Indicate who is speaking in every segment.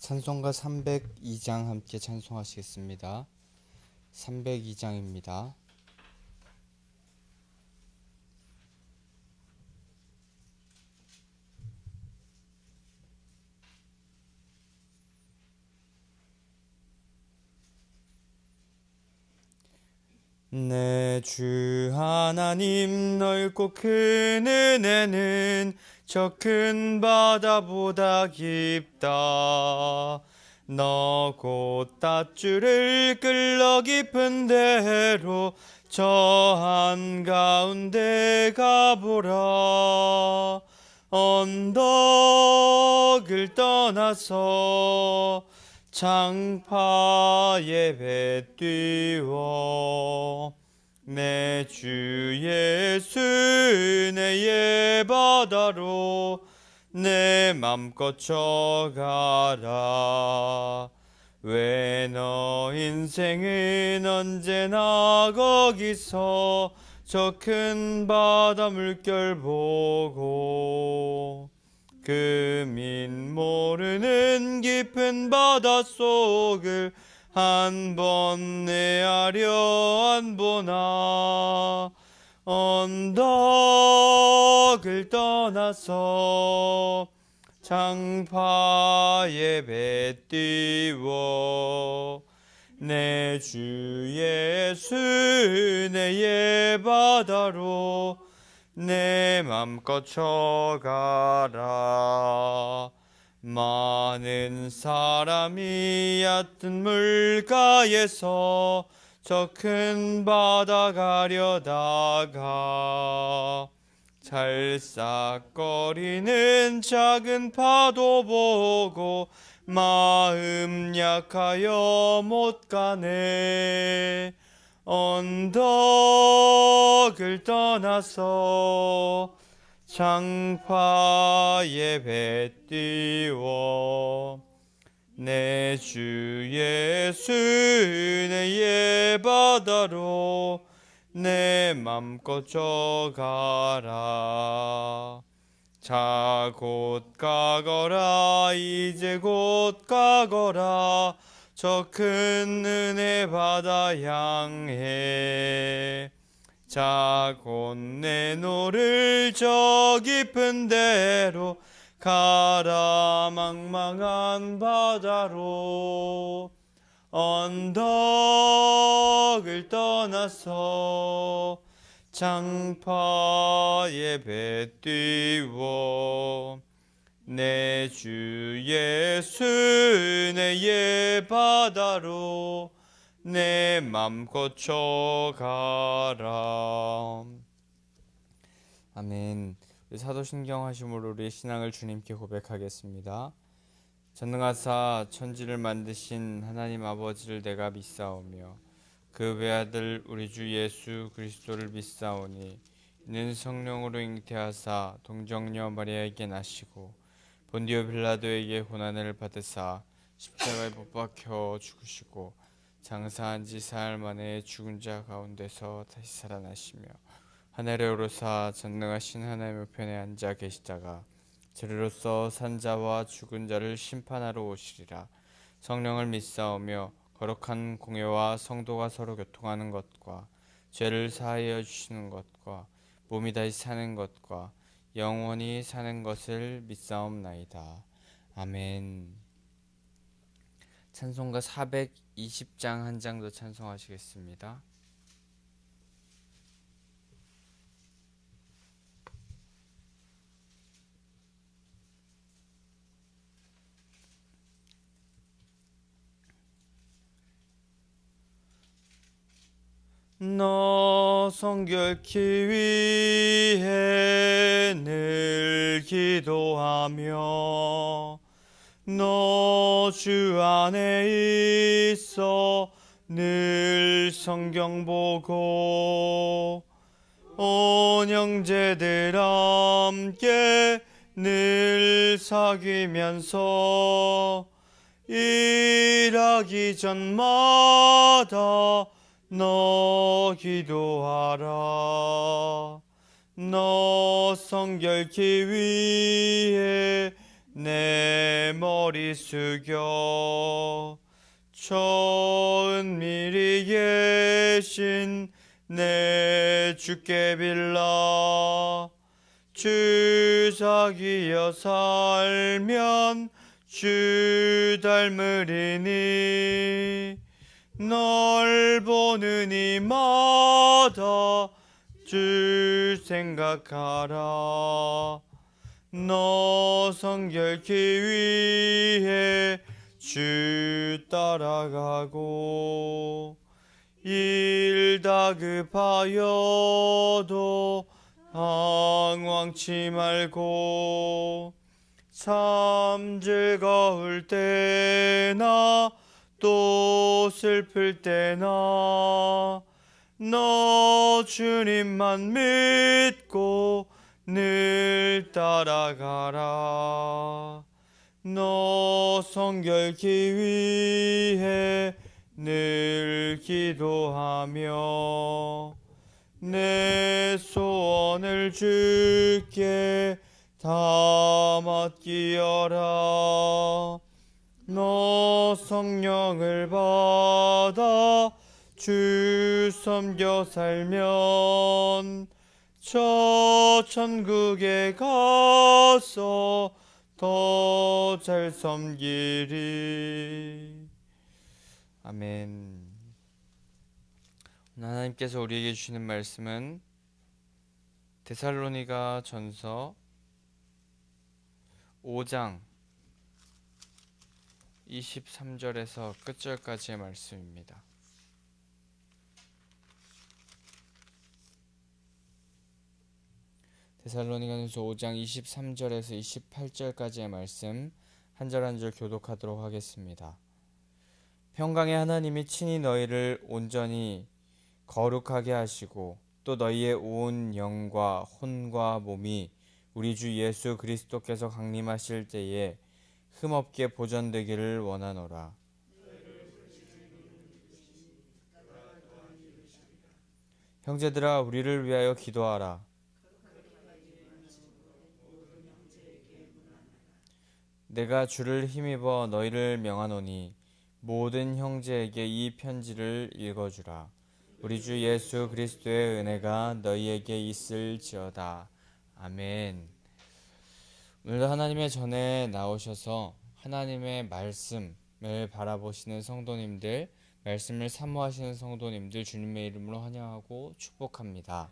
Speaker 1: 찬송가 302장 함께 찬송하시겠습니다. 302장입니다. 내 주 하나님 넓고 큰 은혜는 저 큰 바다보다 깊다. 너 곧 닷줄을 끌러 깊은 데로 저 한가운데 가보라. 언덕을 떠나서 창파에 배 띄워 내 주 예수 은혜의 바다로 내 맘껏 쳐가라. 왜 너 인생은 언제나 거기서 저 큰 바다 물결 보고 금인 모르는 깊은 바닷속을 한 번 내아려 안 보나. 언덕을 떠나서 창파에 배 띄워 내 주 예수 은혜의 바다로 내 맘껏 쳐가라. 많은 사람이 얕은 물가에서 저 큰 바다 가려다가 찰싹거리는 작은 파도 보고 마음 약하여 못 가네. 언덕을 떠나서 창파에 배 띄워 내 주 예수 은혜의 바다로 내 맘껏 쳐가라. 자 곧 가거라. 이제 곧 가거라. 저 큰 은혜 바다 향해 자 곧 내노를 저 깊은 데로 가라. 망망한 바다로 언덕을 떠나서 창파에 배 띄워 내 주 예수 은혜의 바다로 내 맘껏 쳐가라. 아멘. 우리 사도신경 하심으로 우리의 신앙을 주님께 고백하겠습니다. 전능하사 천지를 만드신 하나님 아버지를 내가 믿사오며 그 외아들 우리 주 예수 그리스도를 믿사오니 이는 성령으로 잉태하사 동정녀 마리아에게 나시고 본디오 빌라도에게 고난을 받으사 십자가에 못 박혀 죽으시고 장사한 지 사흘 만에 죽은 자 가운데서 다시 살아나시며 하늘에 오르사 전능하신 하나님의 우편에 앉아 계시다가 저리로서 산자와 죽은 자를 심판하러 오시리라. 성령을 믿사오며 거룩한 공예와 성도가 서로 교통하는 것과 죄를 사하여 주시는 것과 몸이 다시 사는 것과 영원히 사는 것을 믿사옵나이다. 아멘. 찬송가 420장 한 장 더 찬송하시겠습니다. 너 성결케 위해 늘 기도하며 너 주 안에 있어 늘 성경 보고 온 형제들 함께 늘 사귀면서 일하기 전마다 너 기도하라. 너 성결케 위해 내 머리 숙여 천밀이 계신 내 주께 빌라. 주사귀어 살면 주 닮으리니 널 보는 이마다 주 생각하라. 너 성결케 위해 주 따라가고 일 다급하여도 방황치 말고 참 즐거울 때나 또 슬플 때나 너 주님만 믿고 늘 따라가라. 너 성결케 위해 늘 기도하며 내 소원을 주께 다 맡기어라. 너 성령을 받아 주 섬겨 살면 저 천국에 가서 더 잘 섬기리. 아멘. 하나님께서 우리에게 주시는 말씀은 데살로니가 전서 5장 23절에서 끝절까지의 말씀입니다. 데살로니가전서 5장 23절에서 28절까지의 말씀 한 절 한 절 교독하도록 하겠습니다. 평강의 하나님이 친히 너희를 온전히 거룩하게 하시고 또 너희의 온 영과 혼과 몸이 우리 주 예수 그리스도께서 강림하실 때에 흠없게 보존되기를 원하노라. 형제들아, 우리를 위하여 기도하라. 내가 주를 힘입어 너희를 명하노니 모든 형제에게 이 편지를 읽어주라. 우리 주 예수 그리스도의 은혜가 너희에게 있을지어다. 아멘. 오늘도 하나님의 전에 나오셔서 하나님의 말씀을 바라보시는 성도님들, 말씀을 사모하시는 성도님들 주님의 이름으로 환영하고 축복합니다.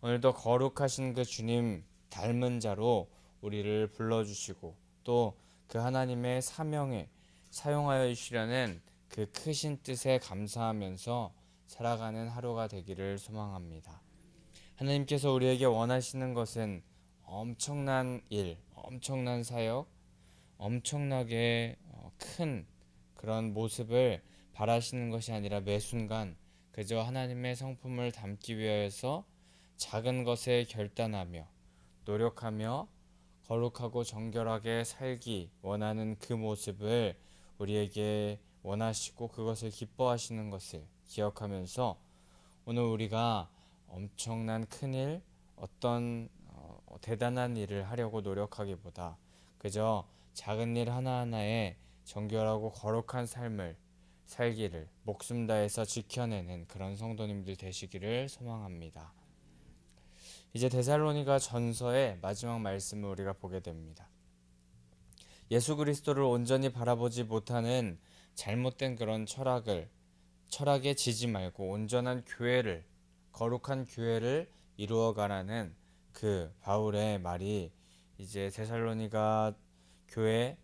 Speaker 1: 오늘도 거룩하신 그 주님 닮은 자로 우리를 불러주시고 또 그 하나님의 사명에 사용하여 주시려는 그 크신 뜻에 감사하면서 살아가는 하루가 되기를 소망합니다. 하나님께서 우리에게 원하시는 것은 엄청난 일, 엄청난 사역, 엄청나게 큰 그런 모습을 바라시는 것이 아니라 매 순간 그저 하나님의 성품을 담기 위해서 작은 것에 결단하며 노력하며 거룩하고 정결하게 살기 원하는 그 모습을 우리에게 원하시고 그것을 기뻐하시는 것을 기억하면서 오늘 우리가 엄청난 큰일, 어떤 대단한 일을 하려고 노력하기보다 그저 작은 일 하나하나에 정결하고 거룩한 삶을 살기를 목숨 다해서 지켜내는 그런 성도님들 되시기를 소망합니다. 이제 데살로니가 전서의 마지막 말씀을 우리가 보게 됩니다. 예수 그리스도를 온전히 바라보지 못하는 잘못된 그런 철학에 지지 말고 온전한 교회를, 거룩한 교회를 이루어가라는 그 바울의 말이 이제 데살로니가 교회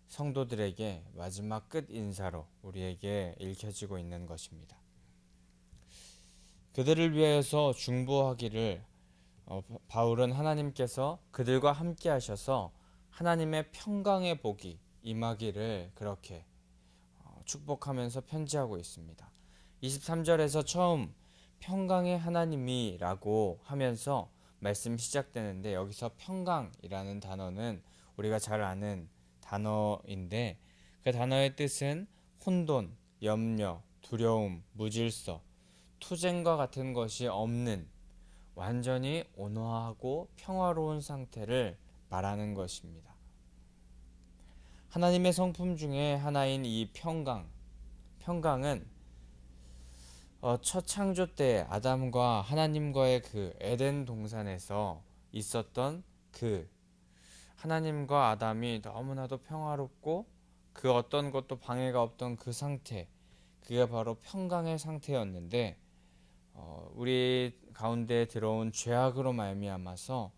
Speaker 1: 성도들에게 마지막 끝 인사로 우리에게 읽혀지고 있는 것입니다. 그들을 위하여서 중보하기를 바울은 하나님께서 그들과 함께 하셔서 하나님의 평강의 복이 임하기를 그렇게 축복하면서 편지하고 있습니다. 23절에서 처음 평강의 하나님이 라고 하면서 말씀이 시작되는데 여기서 평강이라는 단어는 우리가 잘 아는 단어인데 그 단어의 뜻은 혼돈, 염려, 두려움, 무질서, 투쟁과 같은 것이 없는 완전히 온화하고 평화로운 상태를 말하는 것입니다. 하나님의 성품 중에 하나인 이 평강은 첫 창조 때 아담과 하나님과의 그 에덴 동산에서 있었던 그 하나님과 아담이 너무나도 평화롭고 그 어떤 것도 방해가 없던 그 상태, 그게 바로 평강의 상태였는데 우리 가운데 들어온 죄악으로 말미암아서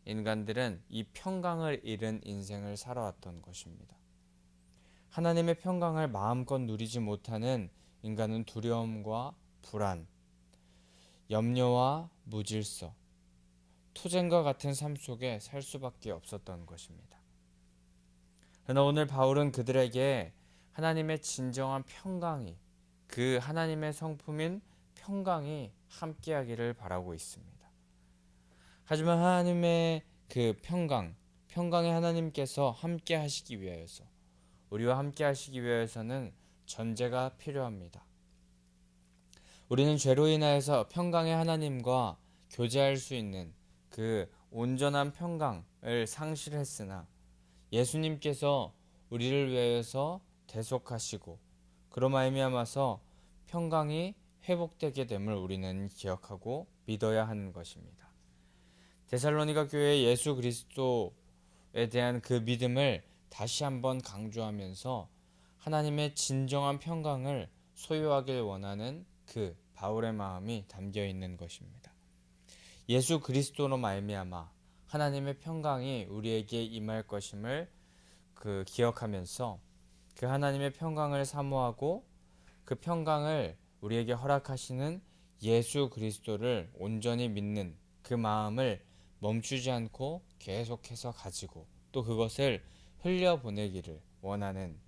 Speaker 1: 인간들은 이 평강을 잃은 인생을 살아왔던 것입니다. 하나님의 평강을 마음껏 누리지 못하는 인간은 두려움과 불안, 염려와 무질서, 투쟁과 같은 삶 속에 살 수밖에 없었던 것입니다. 그러나 오늘 바울은 그들에게 하나님의 진정한 평강이, 그 하나님의 성품인 평강이 함께하기를 바라고 있습니다. 하지만 하나님의 그 평강의 하나님께서 함께 하시기 위하여서, 우리와 함께 하시기 위하여서는 전제가 필요합니다. 우리는 죄로 인하여서 평강의 하나님과 교제할 수 있는 그 온전한 평강을 상실했으나 예수님께서 우리를 위하여서 대속하시고 그로 말미암아서 평강이 회복되게 됨을 우리는 기억하고 믿어야 하는 것입니다. 데살로니가 교회의 예수 그리스도에 대한 그 믿음을 다시 한번 강조하면서 하나님의 진정한 평강을 소유하길 원하는 그 바울의 마음이 담겨 있는 것입니다. 예수 그리스도로 말미암아 하나님의 평강이 우리에게 임할 것임을 기억하면서 그 하나님의 평강을 사모하고 그 평강을 우리에게 허락하시는 예수 그리스도를 온전히 믿는 그 마음을 멈추지 않고 계속해서 가지고 또 그것을 흘려보내기를 원하는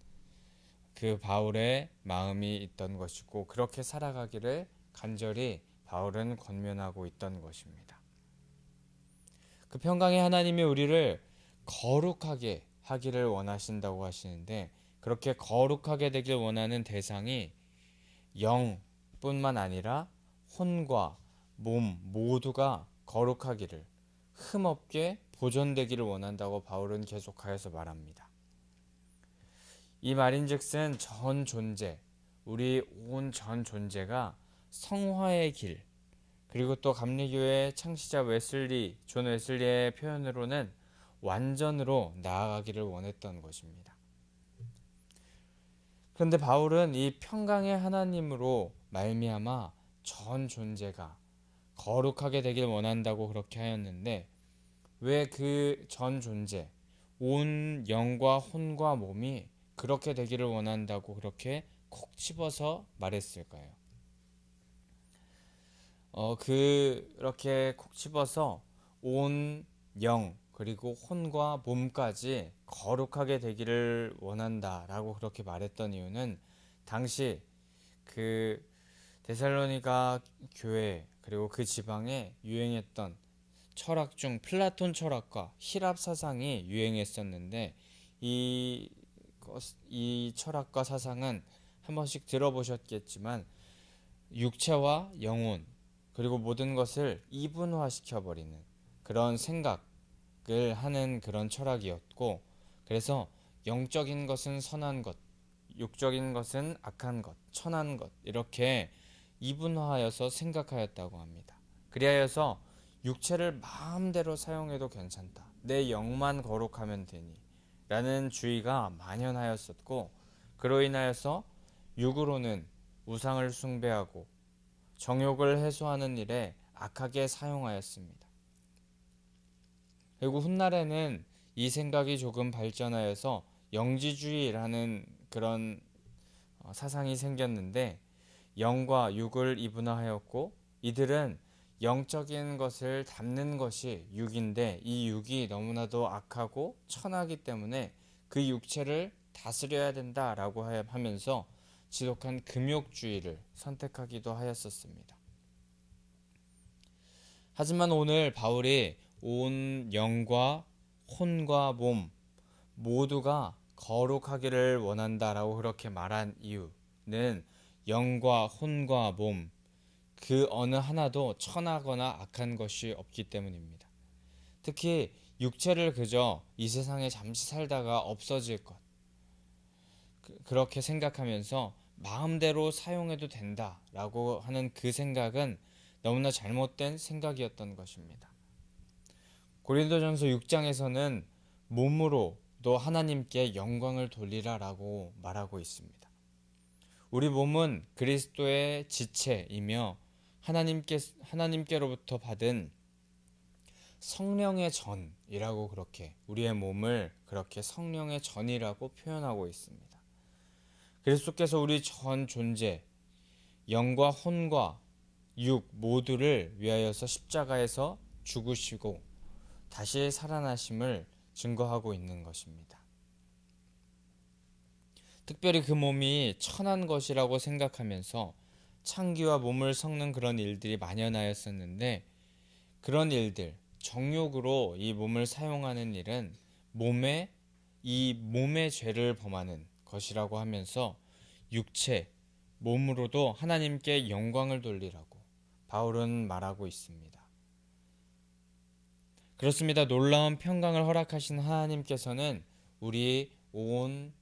Speaker 1: 그 바울의 마음이 있던 것이고, 그렇게 살아가기를 간절히 바울은 권면하고 있던 것입니다. 그 평강의 하나님이 우리를 거룩하게 하기를 원하신다고 하시는데, 그렇게 거룩하게 되길 원하는 대상이 영뿐만 아니라 혼과 몸 모두가 거룩하기를, 흠없게 보존되기를 원한다고 바울은 계속하여서 말합니다. 이 말인즉슨 전 존재, 우리 온 전 존재가 성화의 길, 그리고 또 감리교회 창시자 존 웨슬리의 표현으로는 완전으로 나아가기를 원했던 것입니다. 그런데 바울은 이 평강의 하나님으로 말미암아 전 존재가 거룩하게 되길 원한다고 그렇게 하였는데, 왜 그 전 존재, 온 영과 혼과 몸이 그렇게 되기를 원한다고 그렇게 콕 집어서 말했을까요? 그렇게 콕 집어서 온 영 그리고 혼과 몸까지 거룩하게 되기를 원한다라고 그렇게 말했던 이유는, 당시 그 데살로니가 교회 그리고 그 지방에 유행했던 철학 중 플라톤 철학과 히랍 사상이 유행했었는데, 이 철학과 사상은 한 번씩 들어보셨겠지만 육체와 영혼 그리고 모든 것을 이분화시켜버리는 그런 생각을 하는 그런 철학이었고, 그래서 영적인 것은 선한 것, 육적인 것은 악한 것, 천한 것, 이렇게 이분화하여서 생각하였다고 합니다. 그리하여서 육체를 마음대로 사용해도 괜찮다, 내 영만 거룩하면 되니 라는 주의가 만연하였었고, 그로 인하여서 육으로는 우상을 숭배하고 정욕을 해소하는 일에 악하게 사용하였습니다. 그리고 훗날에는 이 생각이 조금 발전하여서 영지주의라는 그런 사상이 생겼는데, 영과 육을 이분화하였고, 이들은 영적인 것을 담는 것이 육인데 이 육이 너무나도 악하고 천하기 때문에 그 육체를 다스려야 된다라고 하면서 지독한 금욕주의를 선택하기도 하였었습니다. 하지만 오늘 바울이 온 영과 혼과 몸 모두가 거룩하기를 원한다라고 그렇게 말한 이유는 영과 혼과 몸 그 어느 하나도 천하거나 악한 것이 없기 때문입니다. 특히 육체를 그저 이 세상에 잠시 살다가 없어질 것, 그렇게 생각하면서 마음대로 사용해도 된다라고 하는 그 생각은 너무나 잘못된 생각이었던 것입니다. 고린도전서 6장에서는 몸으로도 하나님께 영광을 돌리라라고 말하고 있습니다. 우리 몸은 그리스도의 지체이며 하나님께로부터 받은 성령의 전이라고, 그렇게 우리의 몸을 그렇게 성령의 전이라고 표현하고 있습니다. 그리스도께서 우리 전 존재, 영과 혼과 육 모두를 위하여서 십자가에서 죽으시고 다시 살아나심을 증거하고 있는 것입니다. 특별히 그 몸이 천한 것이라고 생각하면서 창기와 몸을 섞는 그런 일들이 만연하였었는데, 그런 일들, 정욕으로 이 몸을 사용하는 일은 몸의 죄를 범하는 것이라고 하면서 육체, 몸으로도 하나님께 영광을 돌리라고 바울은 말하고 있습니다. 그렇습니다. 놀라운 평강을 허락하신 하나님께서는 우리 온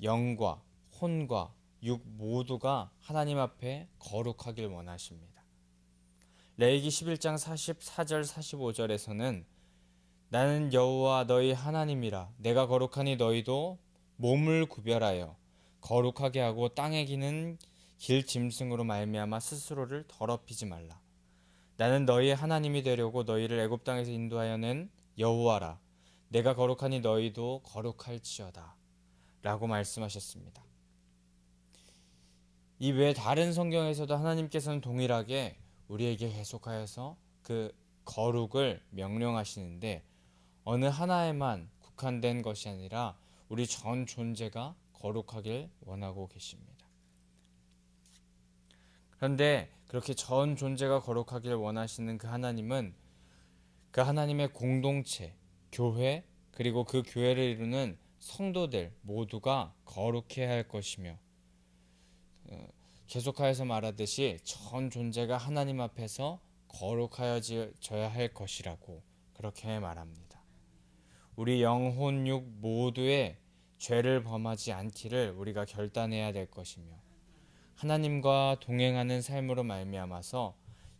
Speaker 1: 영과 혼과 육 모두가 하나님 앞에 거룩하길 원하십니다. 레위기 11장 44절 45절에서는 나는 여호와 너희 하나님이라, 내가 거룩하니 너희도 몸을 구별하여 거룩하게 하고 땅에 기는 길 짐승으로 말미암아 스스로를 더럽히지 말라. 나는 너희의 하나님이 되려고 너희를 애굽 땅에서 인도하여 낸 여호와라. 내가 거룩하니 너희도 거룩할지어다 라고 말씀하셨습니다. 이 외 다른 성경에서도 하나님께서는 동일하게 우리에게 계속하여서 그 거룩을 명령하시는데, 어느 하나에만 국한된 것이 아니라 우리 전 존재가 거룩하길 원하고 계십니다. 그런데 그렇게 전 존재가 거룩하길 원하시는 그 하나님은 그 하나님의 공동체, 교회, 그리고 그 교회를 이루는 성도들 모두가 거룩해야 할 것이며, 계속하여서 말하듯이 전 존재가 하나님 앞에서 거룩하여져야 할 것이라고 그렇게 말합니다. 우리 영혼 육 모두의 죄를 범하지 않기를 우리가 결단해야 될 것이며, 하나님과 동행하는 삶으로 말미암아서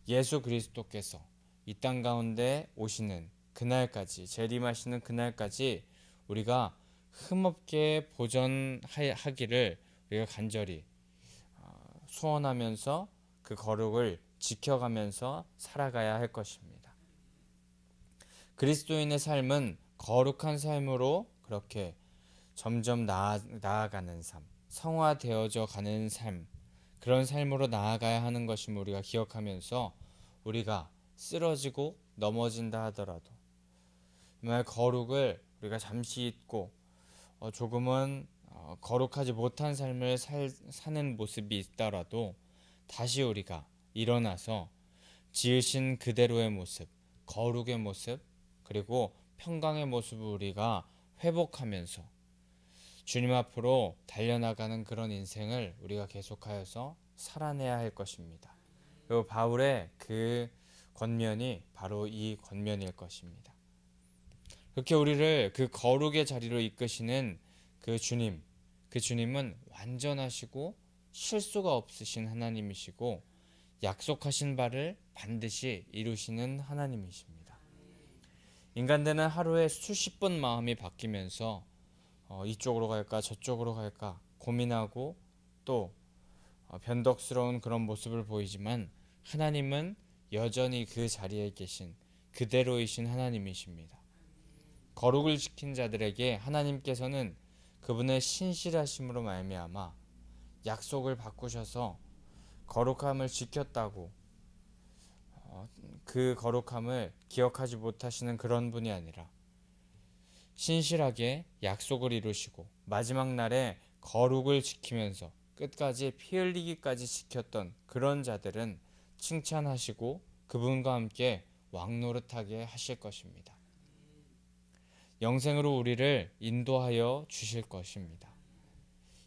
Speaker 1: 예수 그리스도께서 이 땅 가운데 오시는 그날까지, 재림하시는 그날까지 우리가 흠없게 보존하기를 우리가 간절히 소원하면서 그 거룩을 지켜가면서 살아가야 할 것입니다. 그리스도인의 삶은 거룩한 삶으로 그렇게 점점 나아가는 삶, 성화되어져 가는 삶, 그런 삶으로 나아가야 하는 것임을 우리가 기억하면서, 우리가 쓰러지고 넘어진다 하더라도 정말 거룩을 우리가 잠시 잊고 조금은 거룩하지 못한 삶을 사는 모습이 있더라도 다시 우리가 일어나서 지으신 그대로의 모습, 거룩의 모습, 그리고 평강의 모습을 우리가 회복하면서 주님 앞으로 달려나가는 그런 인생을 우리가 계속하여서 살아내야 할 것입니다. 그리고 바울의 그 권면이 바로 이 권면일 것입니다. 그렇게 우리를 그 거룩의 자리로 이끄시는 그 주님은 완전하시고 실수가 없으신 하나님이시고 약속하신 바를 반드시 이루시는 하나님이십니다. 인간들은 하루에 수십 번 마음이 바뀌면서 이쪽으로 갈까 저쪽으로 갈까 고민하고 또 변덕스러운 그런 모습을 보이지만, 하나님은 여전히 그 자리에 계신 그대로이신 하나님이십니다. 거룩을 지킨 자들에게 하나님께서는 그분의 신실하심으로 말미암아 약속을 바꾸셔서 거룩함을 지켰다고 그 거룩함을 기억하지 못하시는 그런 분이 아니라 신실하게 약속을 이루시고 마지막 날에 거룩을 지키면서 끝까지 피 흘리기까지 지켰던 그런 자들은 칭찬하시고 그분과 함께 왕노릇하게 하실 것입니다. 영생으로 우리를 인도하여 주실 것입니다.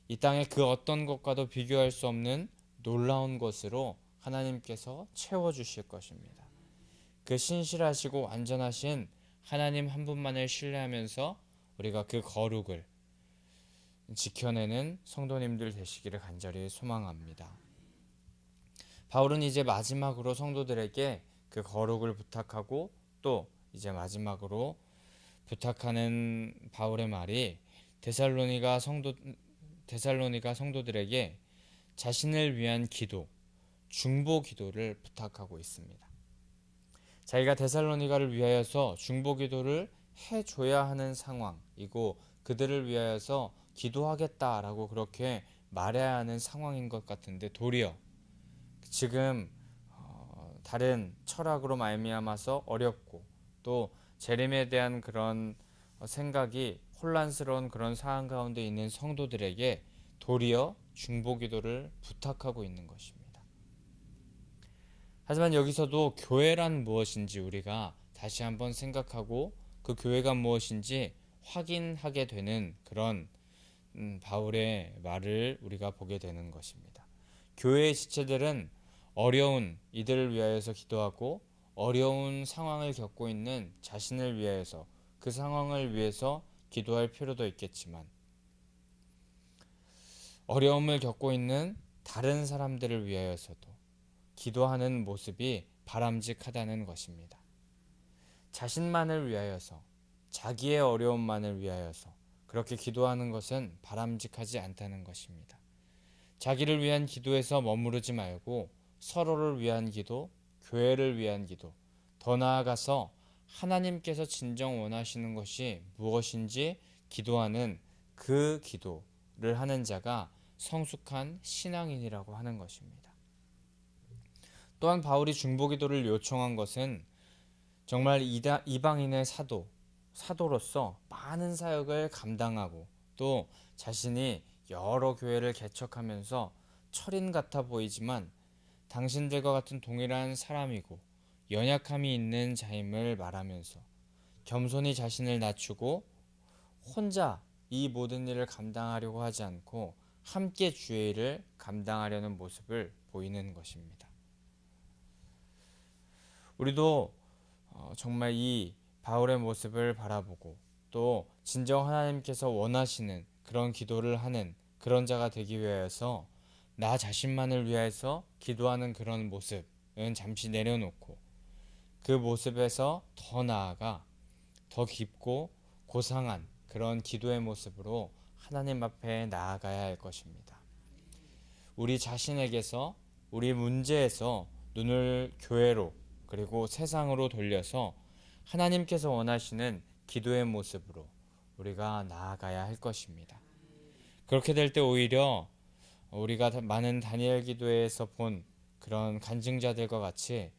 Speaker 1: 이 땅의 그 어떤 것과도 비교할 수 없는 놀라운 것으로 하나님께서 채워주실 것입니다. 그 신실하시고 완전하신 하나님 한 분만을 신뢰하면서 우리가 그 거룩을 지켜내는 성도님들 되시기를 간절히 소망합니다. 바울은 이제 마지막으로 성도들에게 그 거룩을 부탁하고 또 이제 마지막으로 부탁하는 바울의 말이 데살로니가 성도들에게 자신을 위한 기도, 중보 기도를 부탁하고 있습니다. 자기가 데살로니가를 위하여서 중보 기도를 해줘야 하는 상황이고 그들을 위하여서 기도하겠다라고 그렇게 말해야 하는 상황인 것 같은데 도리어 지금 다른 철학으로 말미암아서 어렵고 또 재림에 대한 그런 생각이 혼란스러운 그런 상황 가운데 있는 성도들에게 도리어 중보 기도를 부탁하고 있는 것입니다. 하지만 여기서도 교회란 무엇인지 우리가 다시 한번 생각하고 그 교회가 무엇인지 확인하게 되는 그런 바울의 말을 우리가 보게 되는 것입니다. 교회의 지체들은 어려운 이들을 위하여서 기도하고 어려운 상황을 겪고 있는 자신을 위하여서 그 상황을 위해서 기도할 필요도 있겠지만 어려움을 겪고 있는 다른 사람들을 위하여서도 기도하는 모습이 바람직하다는 것입니다. 자신만을 위하여서 자기의 어려움만을 위하여서 그렇게 기도하는 것은 바람직하지 않다는 것입니다. 자기를 위한 기도에서 머무르지 말고 서로를 위한 기도, 교회를 위한 기도, 더 나아가서 하나님께서 진정 원하시는 것이 무엇인지 기도하는 그 기도를 하는 자가 성숙한 신앙인이라고 하는 것입니다. 또한 바울이 중보기도를 요청한 것은 정말 이방인의 사도로서 많은 사역을 감당하고 또 자신이 여러 교회를 개척하면서 철인 같아 보이지만 당신들과 같은 동일한 사람이고 연약함이 있는 자임을 말하면서 겸손히 자신을 낮추고 혼자 이 모든 일을 감당하려고 하지 않고 함께 주의 일을 감당하려는 모습을 보이는 것입니다. 우리도 정말 이 바울의 모습을 바라보고 또 진정 하나님께서 원하시는 그런 기도를 하는 그런 자가 되기 위해서 나 자신만을 위해서 기도하는 그런 모습은 잠시 내려놓고 그 모습에서 더 나아가 더 깊고 고상한 그런 기도의 모습으로 하나님 앞에 나아가야 할 것입니다. 우리 자신에게서 우리 문제에서 눈을 교회로 그리고 세상으로 돌려서 하나님께서 원하시는 기도의 모습으로 우리가 나아가야 할 것입니다. 그렇게 될 때 오히려 우리가 많은 다니엘 기도에서 본 그런 간증자들과 같이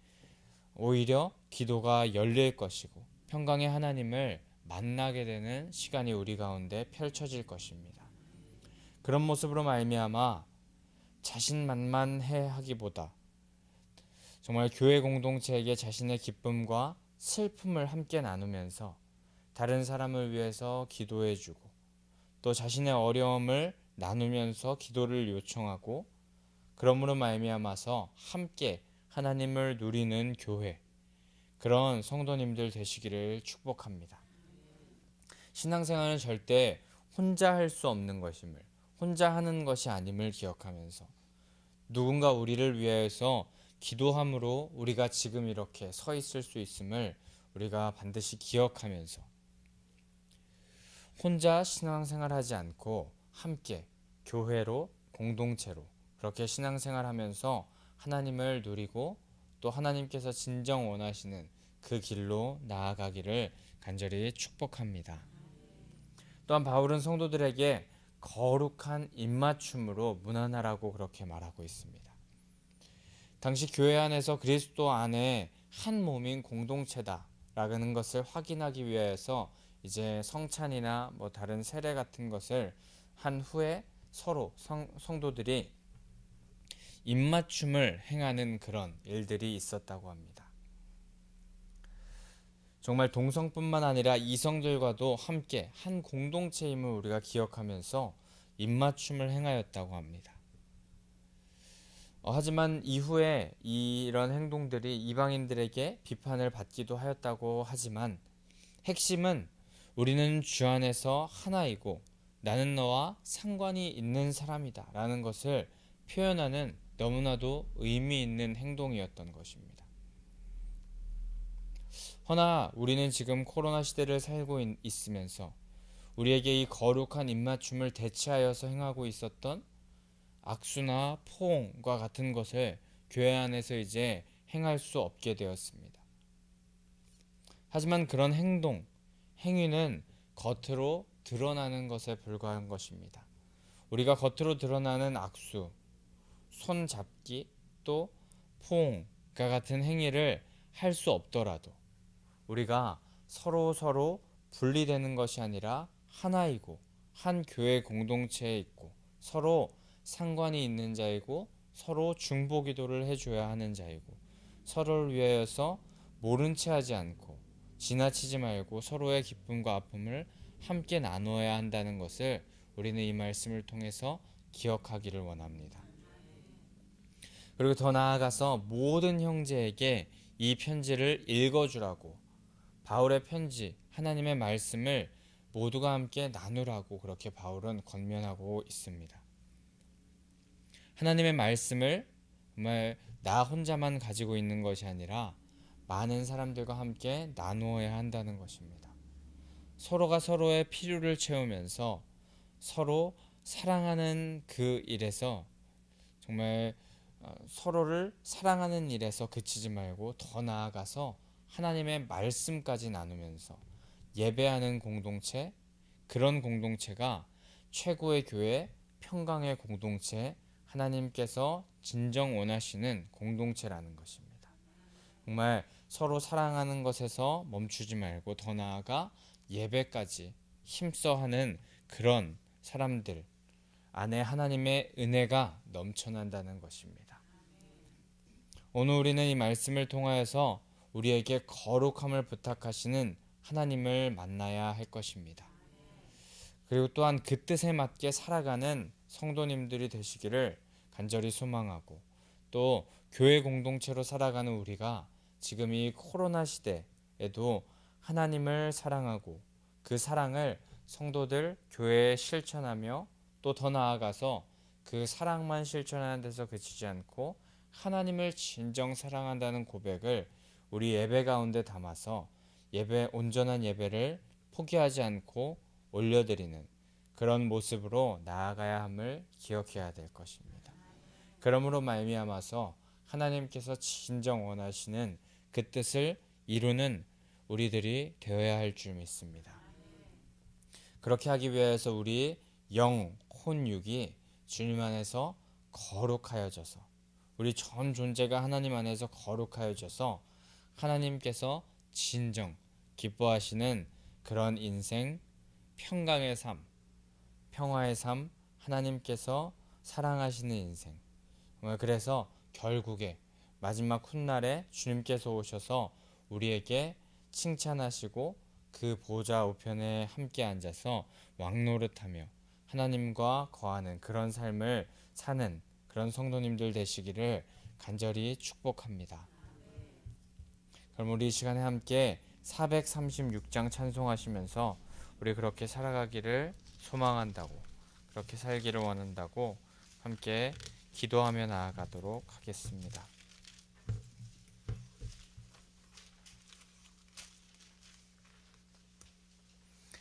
Speaker 1: 오히려 기도가 열릴 것이고 평강의 하나님을 만나게 되는 시간이 우리 가운데 펼쳐질 것입니다. 그런 모습으로 말미암아 자신만만해 하기보다 정말 교회 공동체에게 자신의 기쁨과 슬픔을 함께 나누면서 다른 사람을 위해서 기도해주고 또 자신의 어려움을 나누면서 기도를 요청하고 그러므로 말미암아서 함께 하나님을 누리는 교회 그런 성도님들 되시기를 축복합니다. 신앙생활은 절대 혼자 할 수 없는 것임을 혼자 하는 것이 아님을 기억하면서 누군가 우리를 위해서 기도함으로 우리가 지금 이렇게 서 있을 수 있음을 우리가 반드시 기억하면서 혼자 신앙생활하지 않고 함께 교회로 공동체로 그렇게 신앙생활하면서 하나님을 누리고 또 하나님께서 진정 원하시는 그 길로 나아가기를 간절히 축복합니다. 또한 바울은 성도들에게 거룩한 입맞춤으로 문안하라고 그렇게 말하고 있습니다. 당시 교회 안에서 그리스도 안에 한 몸인 공동체다라는 것을 확인하기 위해서 이제 성찬이나 다른 세례 같은 것을 한 후에 서로 성도들이 입맞춤을 행하는 그런 일들이 있었다고 합니다. 정말 동성뿐만 아니라 이성들과도 함께 한 공동체임을 우리가 기억하면서 입맞춤을 행하였다고 합니다. 하지만 이후에 이런 행동들이 이방인들에게 비판을 받기도 하였다고 하지만 핵심은 우리는 주 안에서 하나이고 나는 너와 상관이 있는 사람이다 라는 것을 표현하는 너무나도 의미 있는 행동이었던 것입니다. 허나 우리는 지금 코로나 시대를 살고 있으면서 우리에게 이 거룩한 입맞춤을 대체하여서 행하고 있었던 악수나 포옹과 같은 것을 교회 안에서 이제 행할 수 없게 되었습니다. 하지만 그런 행위는 겉으로 드러나는 것에 불과한 것입니다. 우리가 겉으로 드러나는 악수, 손잡기, 또 포옹과 같은 행위를 할 수 없더라도 우리가 서로 분리되는 것이 아니라 하나이고 한 교회 공동체에 있고 서로 상관이 있는 자이고 서로 중보 기도를 해줘야 하는 자이고 서로를 위하여서 모른 채 하지 않고 지나치지 말고 서로의 기쁨과 아픔을 함께 나누어야 한다는 것을 우리는 이 말씀을 통해서 기억하기를 원합니다. 그리고 더 나아가서 모든 형제에게 이 편지를 읽어주라고 바울의 편지, 하나님의 말씀을 모두가 함께 나누라고 그렇게 바울은 권면하고 있습니다. 하나님의 말씀을 정말 나 혼자만 가지고 있는 것이 아니라 많은 사람들과 함께 나누어야 한다는 것입니다. 서로가 서로의 필요를 채우면서 서로 사랑하는 그 일에서 정말 서로를 사랑하는 일에서 그치지 말고 더 나아가서 하나님의 말씀까지 나누면서 예배하는 공동체, 그런 공동체가 최고의 교회, 평강의 공동체, 하나님께서 진정 원하시는 공동체라는 것입니다. 정말 서로 사랑하는 것에서 멈추지 말고 더 나아가 예배까지 힘써 하는 그런 사람들 안에 하나님의 은혜가 넘쳐난다는 것입니다. 오늘 우리는 이 말씀을 통하여서 우리에게 거룩함을 부탁하시는 하나님을 만나야 할 것입니다. 그리고 또한 그 뜻에 맞게 살아가는 성도님들이 되시기를 간절히 소망하고 또 교회 공동체로 살아가는 우리가 지금 이 코로나 시대에도 하나님을 사랑하고 그 사랑을 성도들 교회에 실천하며 또 더 나아가서 그 사랑만 실천하는 데서 그치지 않고 하나님을 진정 사랑한다는 고백을 우리 예배 가운데 담아서 온전한 예배를 포기하지 않고 올려드리는 그런 모습으로 나아가야 함을 기억해야 될 것입니다. 그러므로 말미암아서 하나님께서 진정 원하시는 그 뜻을 이루는 우리들이 되어야 할 줄 믿습니다. 그렇게 하기 위해서 우리 영, 혼, 육이 주님 안에서 거룩하여져서 우리 전 존재가 하나님 안에서 거룩하여져서 하나님께서 진정 기뻐하시는 그런 인생, 평강의 삶, 평화의 삶, 하나님께서 사랑하시는 인생. 그래서 결국에 마지막 훗날에 주님께서 오셔서 우리에게 칭찬하시고 그 보좌 우편에 함께 앉아서 왕노릇하며 하나님과 거하는 그런 삶을 사는 그런 성도님들 되시기를 간절히 축복합니다. 그럼 우리 이 시간에 함께 436장 찬송하시면서 우리 그렇게 살아가기를 소망한다고 그렇게 살기를 원한다고 함께 기도하며 나아가도록 하겠습니다.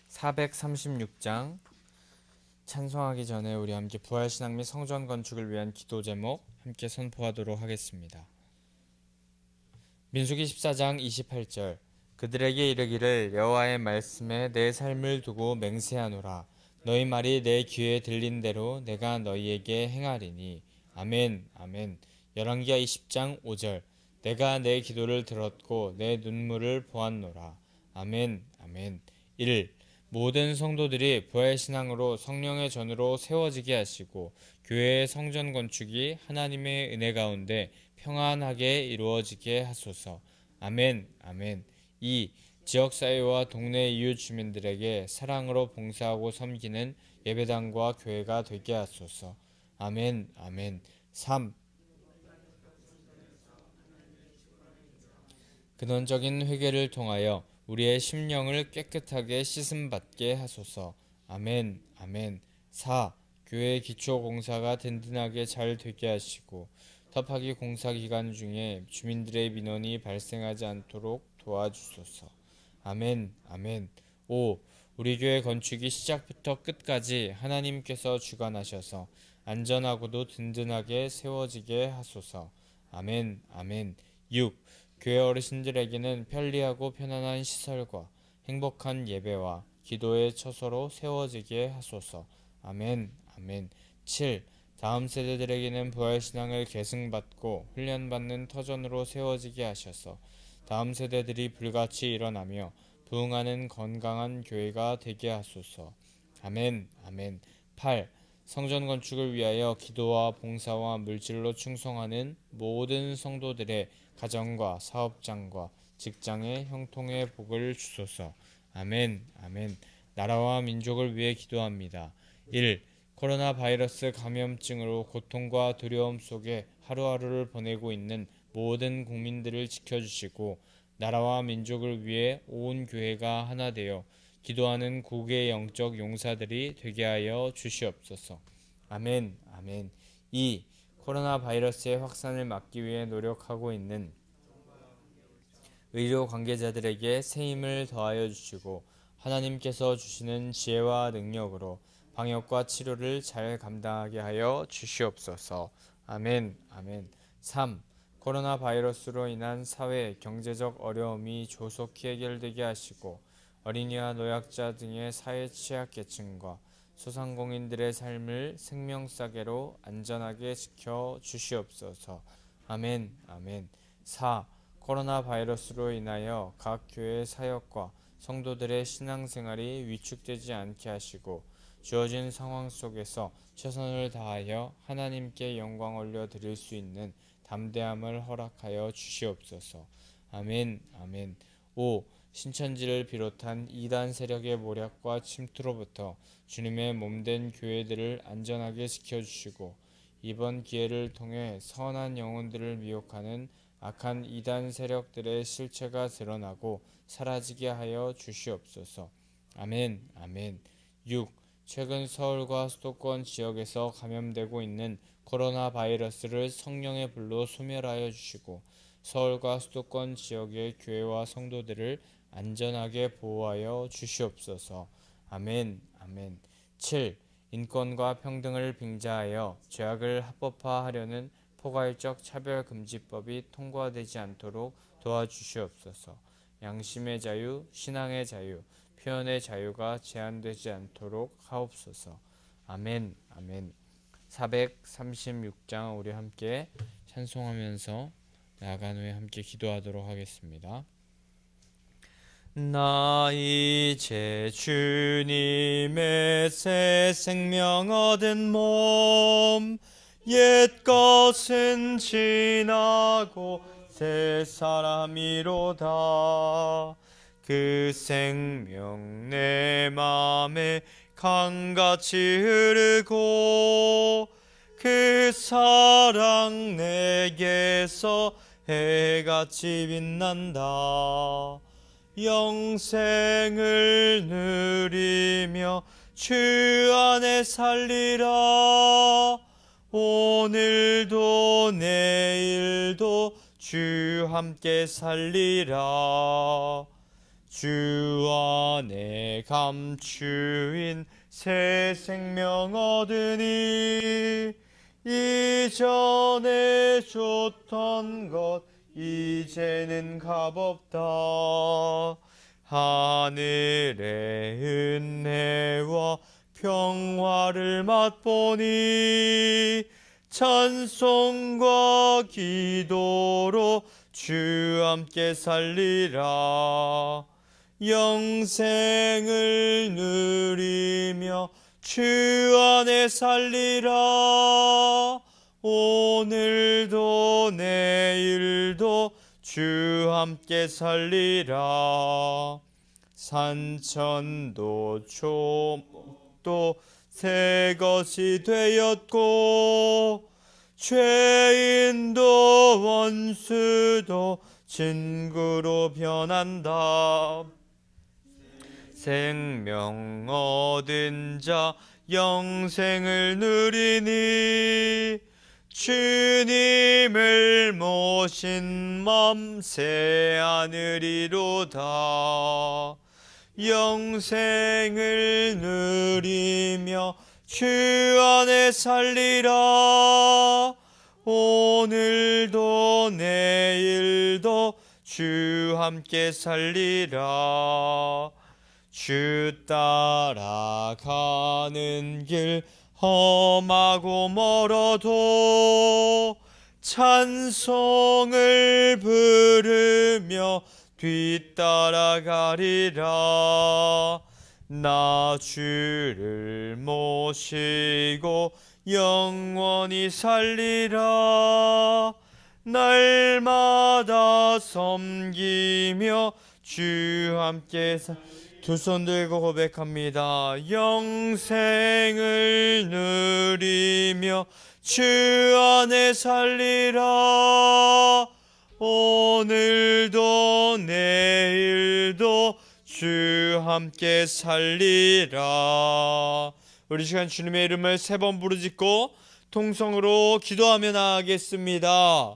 Speaker 1: 436장 찬송하기 전에 우리 함께 부활신앙 및 성전 건축을 위한 기도 제목 함께 선포하도록 하겠습니다. 민수기 14장 28절 그들에게 이르기를 여호와의 말씀에 내 삶을 두고 맹세하노라. 너희 말이 내 귀에 들린 대로 내가 너희에게 행하리니. 아멘 아멘. 열왕기하 20장 5절 내가 내 기도를 들었고 내 눈물을 보았노라. 아멘 아멘. 1. 모든 성도들이 부활신앙으로 성령의 전으로 세워지게 하시고 교회의 성전 건축이 하나님의 은혜 가운데 평안하게 이루어지게 하소서. 아멘 아멘. 2. 지역사회와 동네 이웃 주민들에게 사랑으로 봉사하고 섬기는 예배당과 교회가 되게 하소서. 아멘 아멘. 3. 근원적인 회개를 통하여 우리의 심령을 깨끗하게 씻음받게 하소서. 아멘, 아멘. 4. 교회 기초 공사가 든든하게 잘 되게 하시고 터파기 공사 기간 중에 주민들의 민원이 발생하지 않도록 도와주소서. 아멘, 아멘. 5. 우리 교회 건축이 시작부터 끝까지 하나님께서 주관하셔서 안전하고도 든든하게 세워지게 하소서. 아멘, 아멘. 6. 교회 어르신들에게는 편리하고 편안한 시설과 행복한 예배와 기도의 처소로 세워지게 하소서. 아멘, 아멘. 7. 다음 세대들에게는 부활신앙을 계승받고 훈련받는 터전으로 세워지게 하셔서 다음 세대들이 불같이 일어나며 부흥하는 건강한 교회가 되게 하소서. 아멘, 아멘. 8. 성전 건축을 위하여 기도와 봉사와 물질로 충성하는 모든 성도들의 가정과 사업장과 직장의 형통의 복을 주소서. 아멘, 아멘. 나라와 민족을 위해 기도합니다. 1. 코로나 바이러스 감염증으로 고통과 두려움 속에 하루하루를 보내고 있는 모든 국민들을 지켜주시고 나라와 민족을 위해 온 교회가 하나 되어 기도하는 국의 영적 용사들이 되게 하여 주시옵소서. 아멘, 아멘. 2. 코로나 바이러스의 확산을 막기 위해 노력하고 있는 의료 관계자들에게 새 힘을 더하여 주시고 하나님께서 주시는 지혜와 능력으로 방역과 치료를 잘 감당하게 하여 주시옵소서. 아멘, 아멘. 3. 코로나 바이러스로 인한 사회, 경제적 어려움이 조속히 해결되게 하시고 어린이와 노약자 등의 사회 취약계층과 소상공인들의 삶을 생명싸개로 안전하게 지켜 주시옵소서. 아멘, 아멘. 4. 코로나 바이러스로 인하여 각 교회 사역과 성도들의 신앙생활이 위축되지 않게 하시고 주어진 상황 속에서 최선을 다하여 하나님께 영광 올려드릴 수 있는 담대함을 허락하여 주시옵소서. 아멘, 아멘. 5. 신천지를 비롯한 이단 세력의 모략과 침투로부터 주님의 몸된 교회들을 안전하게 지켜주시고 이번 기회를 통해 선한 영혼들을 미혹하는 악한 이단 세력들의 실체가 드러나고 사라지게 하여 주시옵소서. 아멘, 아멘. 6. 최근 서울과 수도권 지역에서 감염되고 있는 코로나 바이러스를 성령의 불로 소멸하여 주시고 서울과 수도권 지역의 교회와 성도들을 안전하게 보호하여 주시옵소서. 아멘, 아멘. 7. 인권과 평등을 빙자하여 죄악을 합법화하려는 포괄적 차별금지법이 통과되지 않도록 도와주시옵소서. 양심의 자유, 신앙의 자유, 표현의 자유가 제한되지 않도록 하옵소서. 아멘, 아멘. 436장 우리 함께 찬송하면서 나아간 후에 함께 기도하도록 하겠습니다. 나 이제 주님의 새 생명 얻은 몸 옛 것은 지나고 새 사람이로다. 그 생명 내 맘에 강같이 흐르고 그 사랑 내게서 해같이 빛난다. 영생을 누리며 주 안에 살리라. 오늘도 내일도 주 함께 살리라. 주 안에 감추인 새 생명 얻으니 이전에 줬던 것 이제는 값없다. 하늘의 은혜와 평화를 맛보니 찬송과 기도로 주 함께 살리라. 영생을 누리며 주 안에 살리라. 오늘도 내일도 주 함께 살리라. 산천도 초목도 새 것이 되었고 죄인도 원수도 친구로 변한다. 생명 얻은 자 영생을 누리니 주님을 모신 맘 새하늘이로다. 영생을 누리며 주 안에 살리라. 오늘도 내일도 주 함께 살리라. 주 따라가는 길 험하고 멀어도 찬송을 부르며 뒤따라가리라. 나 주를 모시고 영원히 살리라. 날마다 섬기며 주 함께 두 손 들고 고백합니다. 영생을 누리며 주 안에 살리라. 오늘도 내일도 주 함께 살리라. 우리 시간 주님의 이름을 3번 부르짖고 통성으로 기도하며 나아가겠습니다.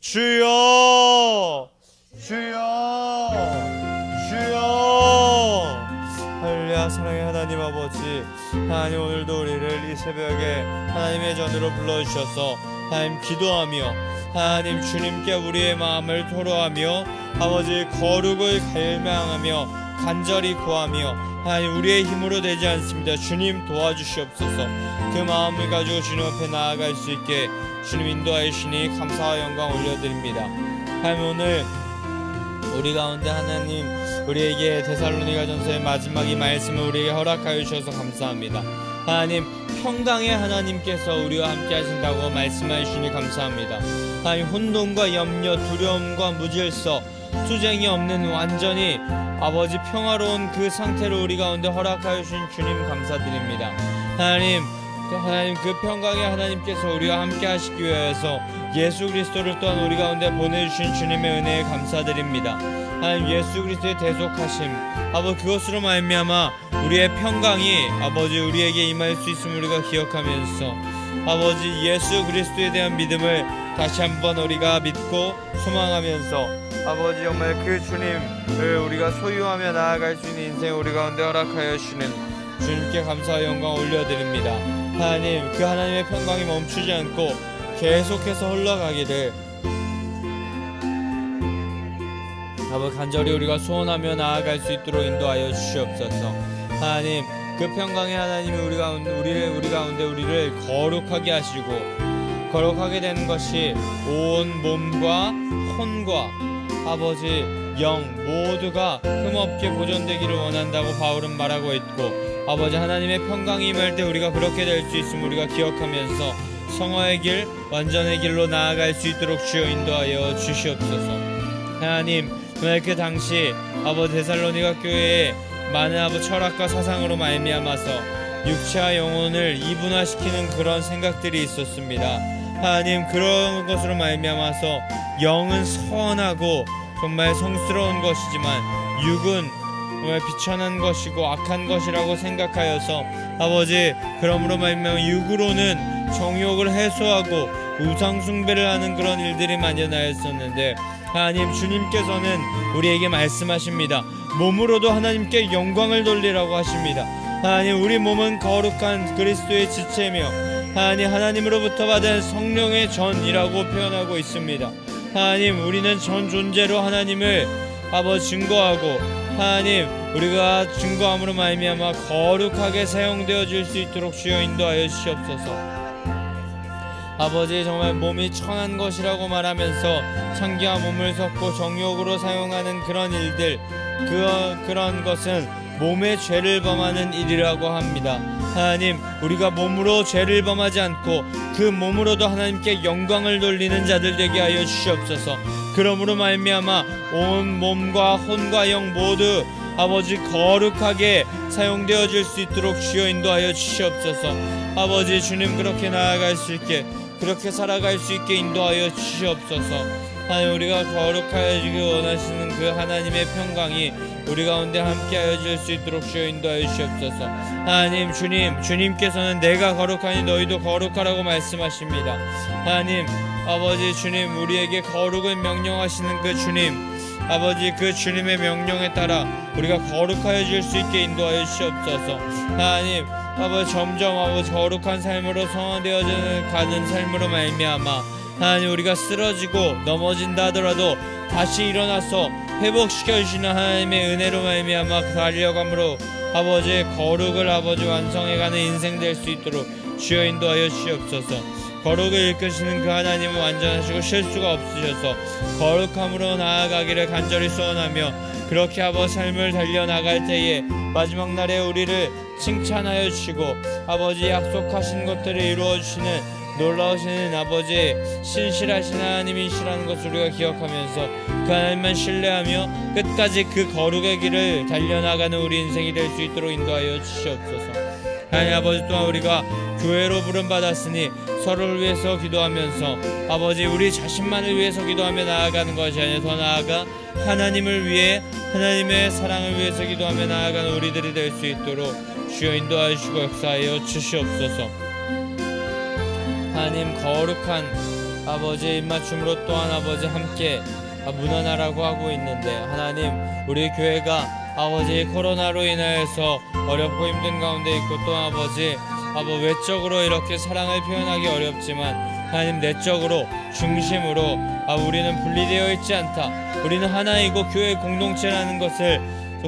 Speaker 1: 주여, 주여, 주여. 할렐루야. 사랑의 하나님 아버지, 하나님 오늘도 우리를 이 새벽에 하나님의 전으로 불러주셔서 하나님 기도하며 하나님 주님께 우리의 마음을 토로하며 아버지 거룩을 갈망하며 간절히 구하며 하나님 우리의 힘으로 되지 않습니다. 주님 도와주시옵소서. 그 마음을 가지고 주님 앞에 나아갈 수 있게 주님 인도하여 주시니 감사와 영광 올려드립니다. 하나님 오늘 우리 가운데 하나님 우리에게 데살로니가전서의 마지막 이 말씀을 우리에게 허락하여 주셔서 감사합니다. 하나님 평강의 하나님께서 우리와 함께 하신다고 말씀하여 주시니 감사합니다. 하나님 혼돈과 염려, 두려움과 무질서, 투쟁이 없는 완전히 아버지 평화로운 그 상태를 우리 가운데 허락하여 주신 주님 감사드립니다. 하나님 그 평강의 하나님께서 우리와 함께 하시기 위해서 예수 그리스도를 또한 우리 가운데 보내주신 주님의 은혜에 감사드립니다. 하나님 예수 그리스도의 대속하심 아버지 그것으로 말미암아 우리의 평강이 아버지 우리에게 임할 수 있음을 우리가 기억하면서 아버지 예수 그리스도에 대한 믿음을 다시 한번 우리가 믿고 소망하면서 아버지 정말 그 주님을 우리가 소유하며 나아갈 수 있는 인생 우리 가운데 허락하여 주시는 주님께 감사와 영광 올려드립니다. 하나님 그 하나님의 평강이 멈추지 않고 계속해서 흘러가기를 아버지 간절히 우리가 소원하며 나아갈 수 있도록 인도하여 주시옵소서. 하나님 그 평강의 하나님이 우리 가운데 우리를 거룩하게 하시고 거룩하게 되는 것이 온 몸과 혼과 아버지 영 모두가 흠없게 보존되기를 원한다고 바울은 말하고 있고 아버지 하나님의 평강이 임할 때 우리가 그렇게 될 수 있음을 우리가 기억하면서 성화의 길 완전의 길로 나아갈 수 있도록 주여 인도하여 주시옵소서. 하나님 정말 그 당시 아버지 데살로니가 교회에 많은 아버지 철학과 사상으로 말미암아서 육체와 영혼을 이분화시키는 그런 생각들이 있었습니다. 하나님 그런 것으로 말미암아서 영은 선하고 정말 성스러운 것이지만 육은 정말 비천한 것이고 악한 것이라고 생각하여서 아버지 그러므로 말미암아 육으로는 정욕을 해소하고 우상 숭배를 하는 그런 일들이 만연하였었는데 하나님 주님께서는 우리에게 말씀하십니다. 몸으로도 하나님께 영광을 돌리라고 하십니다. 하나님 우리 몸은 거룩한 그리스도의 지체며 하나님으로부터 받은 성령의 전이라고 표현하고 있습니다. 하나님 우리는 전 존재로 하나님을 아버지 증거하고 하나님 우리가 증거함으로 말미암아 거룩하게 사용되어질 수 있도록 주여 인도하여 주시옵소서. 아버지 정말 몸이 천한 것이라고 말하면서 창기와 몸을 섞고 정욕으로 사용하는 그런 일들 그런 것은 몸의 죄를 범하는 일이라고 합니다. 하나님 우리가 몸으로 죄를 범하지 않고 그 몸으로도 하나님께 영광을 돌리는 자들 되게 하여 주시옵소서. 그러므로 말미암아 온 몸과 혼과 영 모두 아버지 거룩하게 사용되어질 수 있도록 주여 인도하여 주시옵소서. 아버지 주님 그렇게 나아갈 수 있게 그렇게 살아갈 수 있게 인도하여 주시옵소서. 하나님 우리가 거룩하여 주기 원하시는 그 하나님의 평강이 우리 가운데 함께하여 질 수 있도록 주여 인도하여 주시옵소서. 하나님 주님께서는 내가 거룩하니 너희도 거룩하라고 말씀하십니다. 하나님 아버지 주님 우리에게 거룩을 명령하시는 그 주님 아버지 그 주님의 명령에 따라 우리가 거룩하여 질 수 있게 인도하여 주시옵소서. 하나님 아버지 점점 아버지 거룩한 삶으로 성화되어져 가는 삶으로 말미암아 하나님 우리가 쓰러지고 넘어진다 하더라도 다시 일어나서 회복시켜 주시는 하나님의 은혜로 말미암아 달려감으로 아버지의 거룩을 아버지 완성해가는 인생 될 수 있도록 주여 인도하여 주시옵소서. 거룩을 이끄시는 그 하나님은 완전하시고 실수가 없으셔서 거룩함으로 나아가기를 간절히 소원하며 그렇게 아버지 삶을 달려나갈 때에 마지막 날에 우리를 칭찬하여 주시고 아버지 약속하신 것들을 이루어 주시는 놀라우시는 아버지 신실하신 하나님이시라는 것을 우리가 기억하면서 그 하나님만 신뢰하며 끝까지 그 거룩의 길을 달려나가는 우리 인생이 될 수 있도록 인도하여 주시옵소서. 하나님 아버지 또한 우리가 교회로 부름받았으니 서로를 위해서 기도하면서 아버지 우리 자신만을 위해서 기도하며 나아가는 것이 아니라 더 나아가 하나님을 위해 하나님의 사랑을 위해서 기도하며 나아가는 우리들이 될 수 있도록 주여 인도하여 주시고 역사하여 주시옵소서. 하나님 거룩한 아버지의 입맞춤으로 또한 아버지 함께 문안하라고 하고 있는데 하나님 우리 교회가 아버지 코로나로 인하여서 어렵고 힘든 가운데 있고 또 아버지 외적으로 이렇게 사랑을 표현하기 어렵지만 하나님 내적으로 중심으로 우리는 분리되어 있지 않다. 우리는 하나이고 교회 공동체라는 것을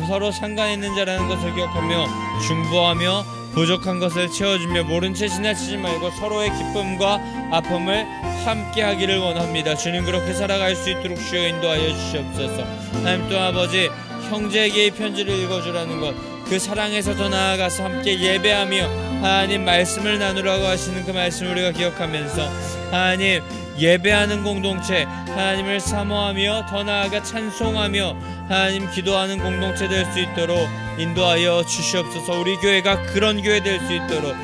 Speaker 1: 서로 상관 있는 자라는 것을 기억하며 중보하며 부족한 것을 채워주며 모른 채 지나치지 말고 서로의 기쁨과 아픔을 함께 하기를 원합니다. 주님 그렇게 살아갈 수 있도록 주여 인도하여 주시옵소서. 하나님 또 아버지 형제에게 이 편지를 읽어주라는 것 그 사랑에서 더 나아가서 함께 예배하며 하나님 말씀을 나누라고 하시는 그 말씀을 우리가 기억하면서 하나님 예배하는 공동체 하나님을 사모하며 더 나아가 찬송하며 하나님 기도하는 공동체 될 수 있도록 인도하여 주시옵소서. 우리 교회가 그런 교회 될 수 있도록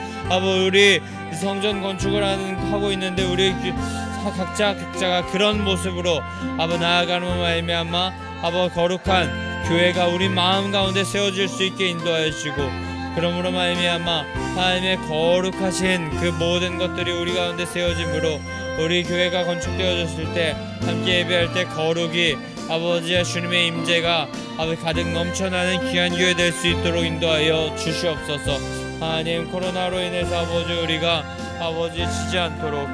Speaker 1: 우리 성전 건축을 하고 있는데 우리 각자가 그런 모습으로 나아가는 말미암아 거룩한 교회가 우리 마음 가운데 세워질 수 있게 인도하여 주시고 그러므로 말미암아 하나님의 거룩하신 그 모든 것들이 우리 가운데 세워짐으로 우리 교회가 건축되어졌을 때 함께 예배할 때 거룩이 아버지의 주님의 임재가 가득 넘쳐나는 귀한 교회 될 수 있도록 인도하여 주시옵소서. 하나님 코로나로 인해서 우리가 지지 않도록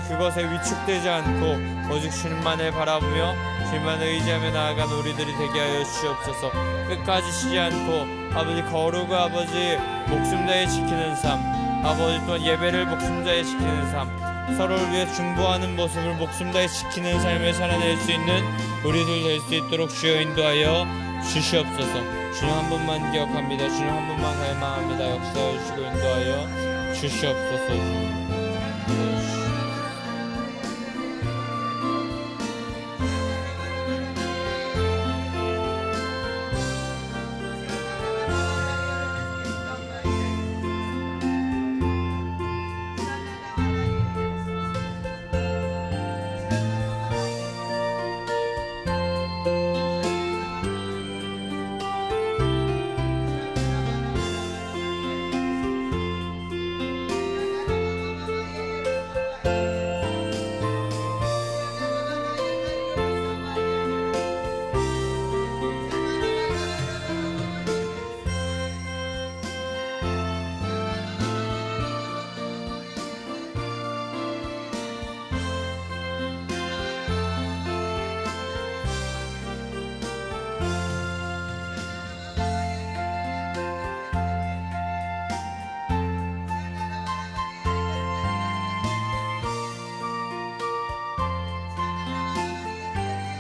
Speaker 1: 그것에 위축되지 않고 오직 주님만을 바라보며 주님만을 의지하며 나아가는 우리들이 되게 하여 주시옵소서. 끝까지 쉬지 않고 거룩을 목숨 다해 지키는 삶 또한 예배를 목숨 다해 지키는 삶 서로를 위해 중보하는 모습을 목숨 다해 지키는 삶을 살아낼 수 있는 우리들 될 수 있도록 주여 인도하여 주시옵소서. 주님 한 분만 기억합니다. 주님 한 분만 갈망합니다. 역사해 주시고 인도하여 주시옵소서. 주님.